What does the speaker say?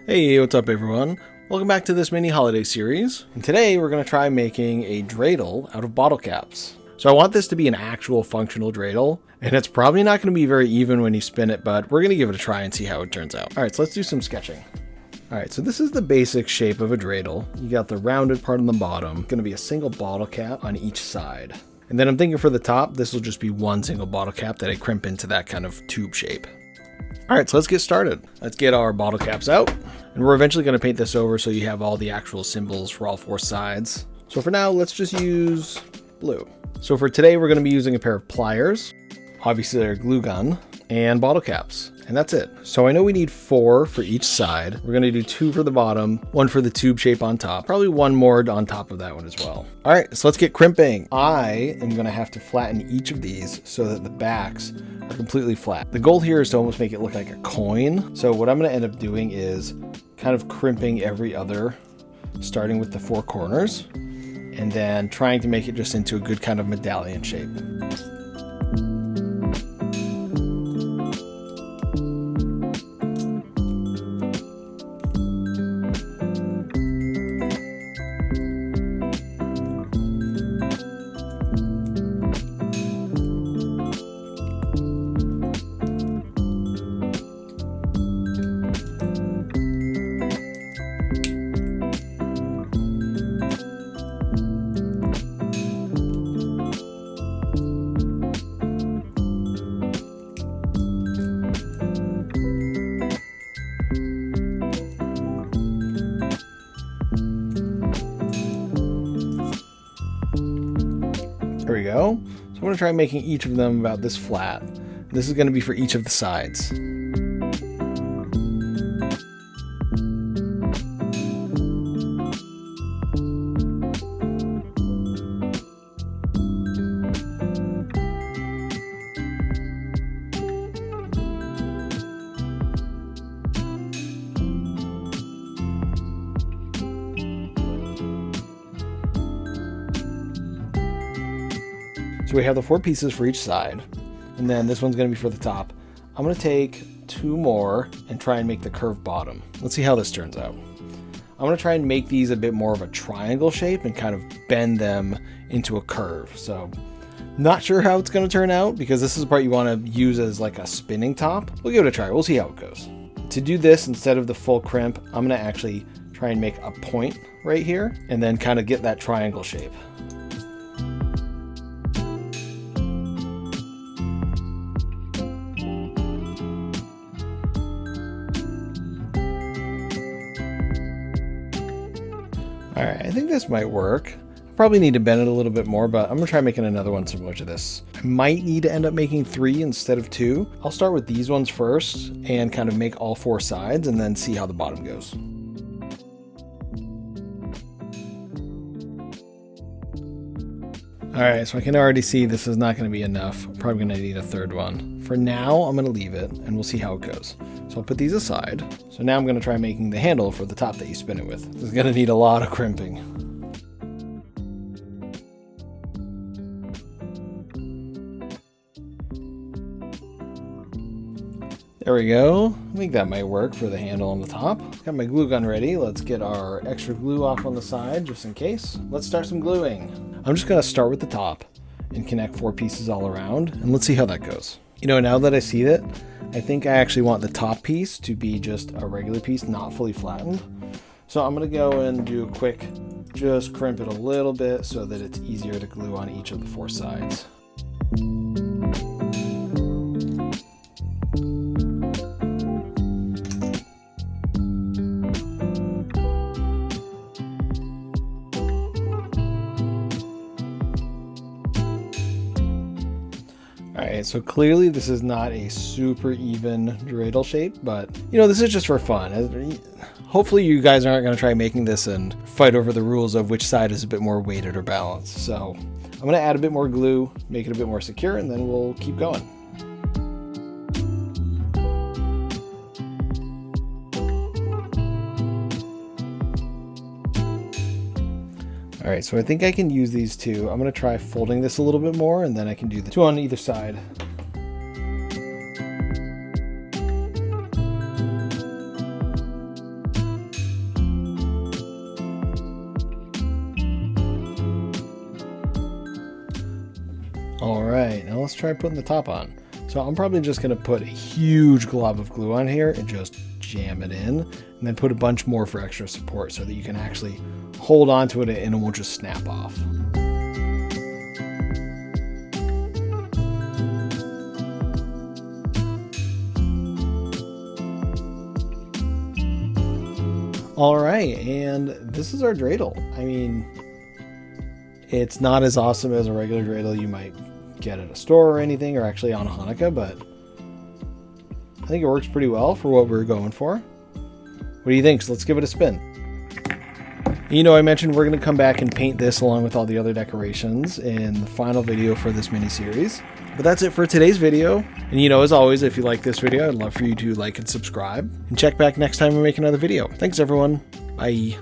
Hey, what's up everyone? Welcome back to this mini holiday series. And today we're going to try making a dreidel out of bottle caps. So I want this to be an actual functional dreidel, and it's probably not going to be very even when you spin it, but we're going to give it a try and see how it turns out. Alright, so let's do some sketching. Alright, so this is the basic shape of a dreidel. You got the rounded part on the bottom, going to be a single bottle cap on each side. And then I'm thinking for the top, this will just be one single bottle cap that I crimp into that kind of tube shape. Alright, so let's get started. Let's get our bottle caps out. And we're eventually going to paint this over so you have all the actual symbols for all four sides. So for now, let's just use blue. So for today, we're going to be using a pair of pliers, obviously a glue gun, and bottle caps. And that's it. So I know we need 4 for each side. We're going to do 2 for the bottom, 1 for the tube shape on top, probably 1 more on top of that one as well. All right, so let's get crimping. I am going to have to flatten each of these so that the backs are completely flat. The goal here is to almost make it look like a coin. So what I'm going to end up doing is kind of crimping every other, starting with the 4 corners, and then trying to make it just into a good kind of medallion shape. There we go. So I'm going to try making each of them about this flat. This is going to be for each of the sides. So we have the 4 pieces for each side, and then this one's going to be for the top. I'm going to take 2 more and try and make the curved bottom. Let's see how this turns out. I'm going to try and make these a bit more of a triangle shape and kind of bend them into a curve. So not sure how it's going to turn out because this is the part you want to use as like a spinning top. We'll give it a try. We'll see how it goes. To do this, instead of the full crimp, I'm going to actually try and make a point right here and then kind of get that triangle shape. Alright, I think this might work. I probably need to bend it a little bit more, but I'm going to try making another one similar to this. I might need to end up making 3 instead of 2. I'll start with these ones first and kind of make all 4 sides and then see how the bottom goes. Alright, so I can already see this is not going to be enough. I'm probably going to need a 3rd one. For now, I'm going to leave it and we'll see how it goes. So I'll put these aside. So now I'm going to try making the handle for the top that you spin it with. This is going to need a lot of crimping. There we go. I think that might work for the handle on the top. Got my glue gun ready. Let's get our extra glue off on the side just in case. Let's start some gluing. I'm just going to start with the top and connect 4 pieces all around, and let's see how that goes. You know, now that I see it, I think I actually want the top piece to be just a regular piece, not fully flattened. So I'm going to go and do a quick, just crimp it a little bit so that it's easier to glue on each of the 4 sides. Alright, so clearly this is not a super even dreidel shape, but you know, this is just for fun. Hopefully you guys aren't going to try making this and fight over the rules of which side is a bit more weighted or balanced. So I'm going to add a bit more glue, make it a bit more secure, and then we'll keep going. All right, so I think I can use these 2. I'm going to try folding this a little bit more, and then I can do the 2 on either side. right, now let's try putting the top on. So I'm probably just going to put a huge glob of glue on here and just jam it in, and then put a bunch more for extra support so that you can actually hold on to it and it won't just snap off. All right, and this is our dreidel. I mean, it's not as awesome as a regular dreidel you might get at a store or anything, or actually on Hanukkah, but I think it works pretty well for what we're going for. What do you think? So let's give it a spin. You know, I mentioned we're going to come back and paint this along with all the other decorations in the final video for this mini-series. But that's it for today's video. And you know, as always, if you like this video, I'd love for you to like and subscribe. And check back next time we make another video. Thanks, everyone. Bye.